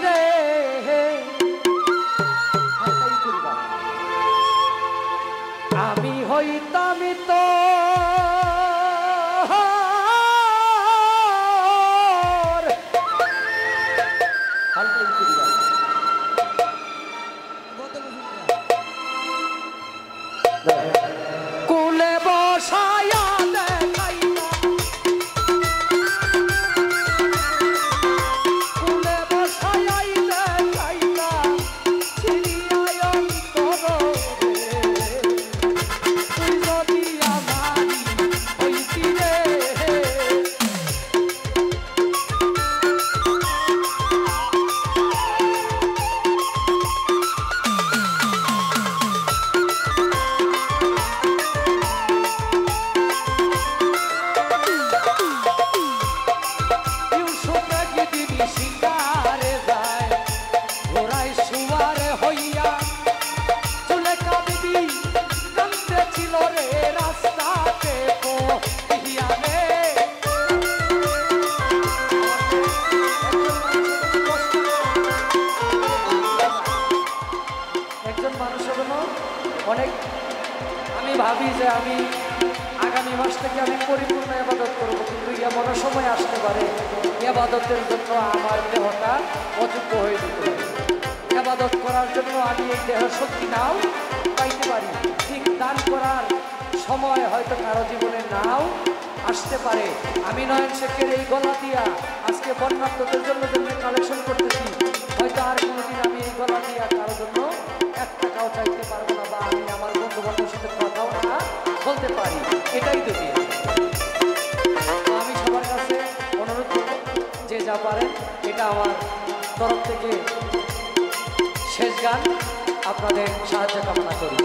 রে আমি হইতাম তো কুলে বসায়া অনেক আমি ভাবি যে আমি আগামী মাস থেকে আমি পরিপূর্ণ ইবাদত করব, কিন্তু এমন সময় আসতে পারে ইবাদতের জন্য আমার দেহটা অযোগ্য হয়ে যেতে পারে। ইবাদত করার জন্য আমি এই দেহ শক্তি নাও পাইতে পারি, ঠিক দান করার সময় হয়তো কারো জীবনে নাও আসতে পারে। আমি নয়ন শেখের এই গলা দিয়া আজকে বন্যার্থদের জন্য কালেকশন করতেছি, হয়তো আর কোনোদিন আমি এই গলা দিয়া কারোর জন্য 1 টাকাও চাইতে পারবো না, বা আমি আমার বন্ধু বান্ধবের সাথে কথাও না বলতে পারি, এটাই তো দিয়ে। আমি সবার কাছে অনুরোধ করব, যে যা পারেন এটা আমার তরফ থেকে শেষ গান, আপনাদের সাহায্য কামনা করি।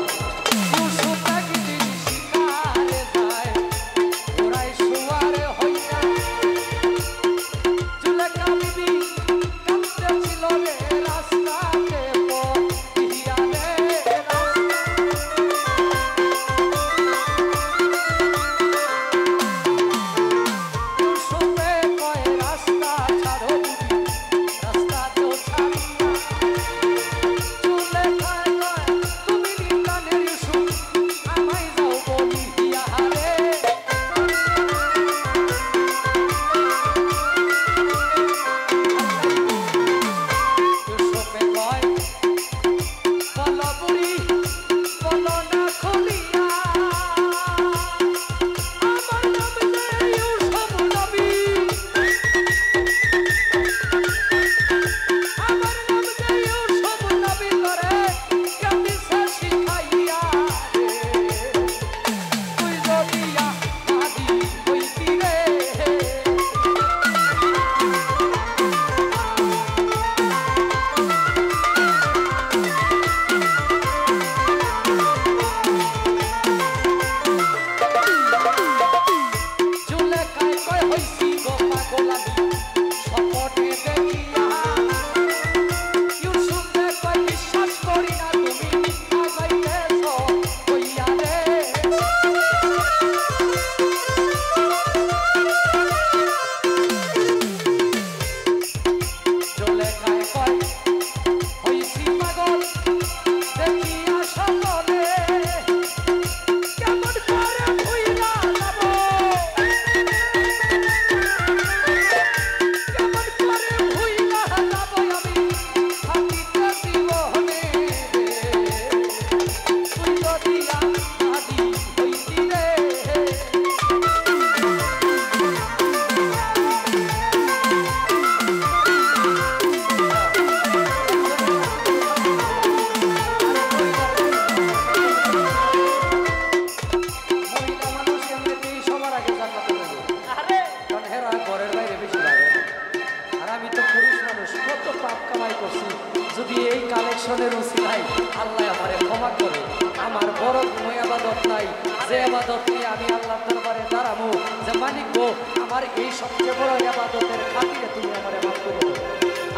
কালেকশনের উসিলায় আল্লাহ আমারে ক্ষমা করে। আমার বড় কোনো ইবাদত নাই যে ইবাদত নিয়ে আমি আল্লাহর দরবারে দাঁড়াবো যে মালিক গো আমার এই সবচেয়ে বড় ইবাদতের খাতিরে তুমি আমারে মাফ করে দাও।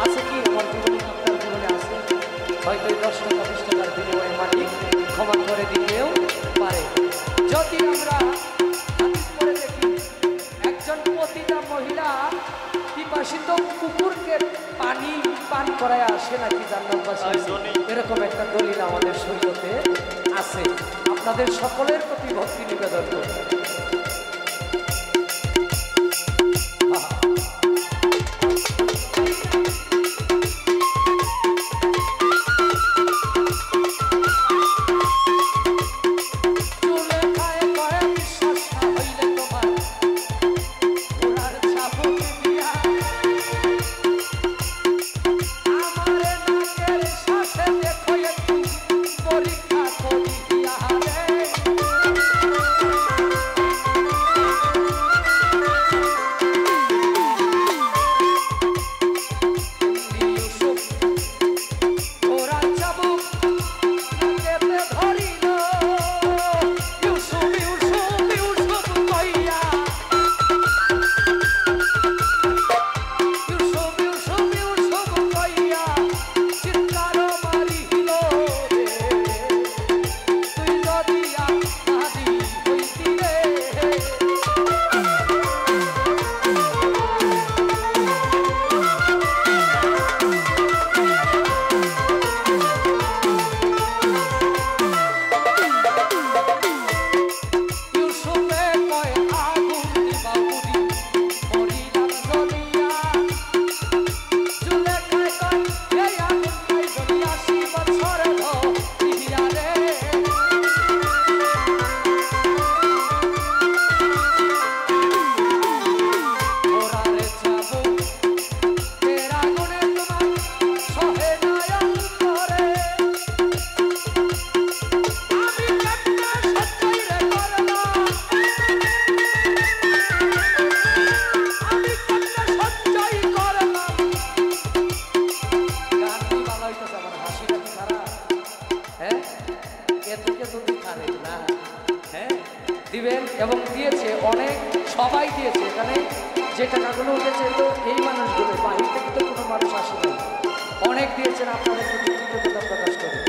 আছে কি আমার জীবনে, আপনার জীবনে আছে? হয়তো 10 টাকা 20 টাকার বিনিময়ে মালিক ক্ষমা করে দিতেও পারে। যদি আমরা হাদিস পড়ে দেখি একজন পতিতা মহিলা জান্নাতবাসী তো কুকুরকে পানি পান করায় আসে নাকি জান্নাতবাসী, এরকম একটা দলিল আমাদের শরীয়তে আছে। আপনাদের সকলের প্রতি ভক্তি নিবেদন করি। দিবেন এবং দিয়েছে অনেক, সবাই দিয়েছে। এখানে যে টাকাগুলো উঠেছে তো এই মানুষগুলো, বাহির থেকে তো কোনো মানুষ আসেনি, অনেক দিয়েছেন। আপনাদের প্রতি কৃতজ্ঞতা প্রকাশ করি।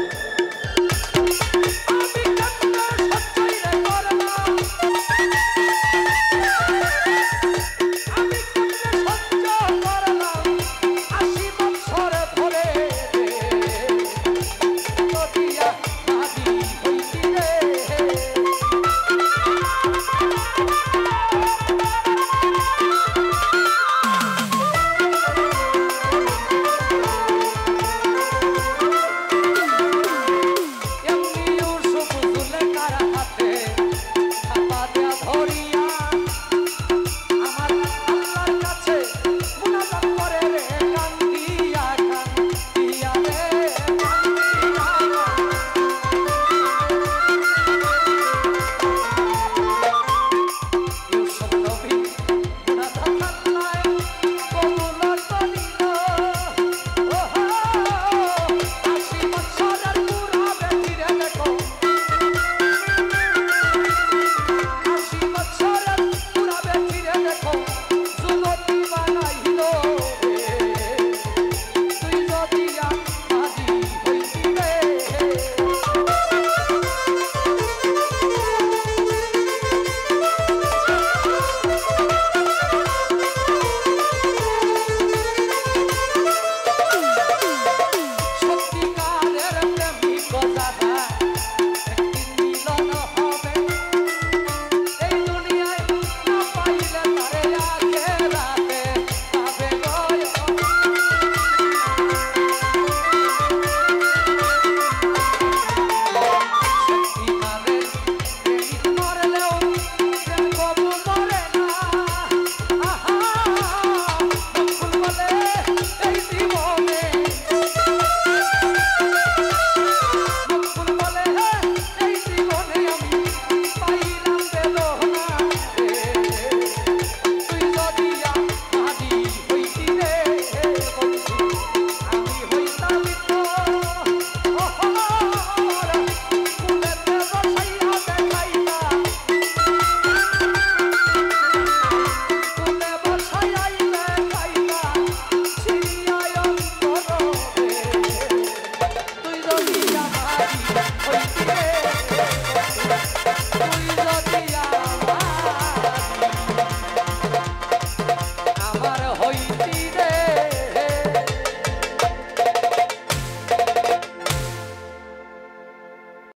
Hoy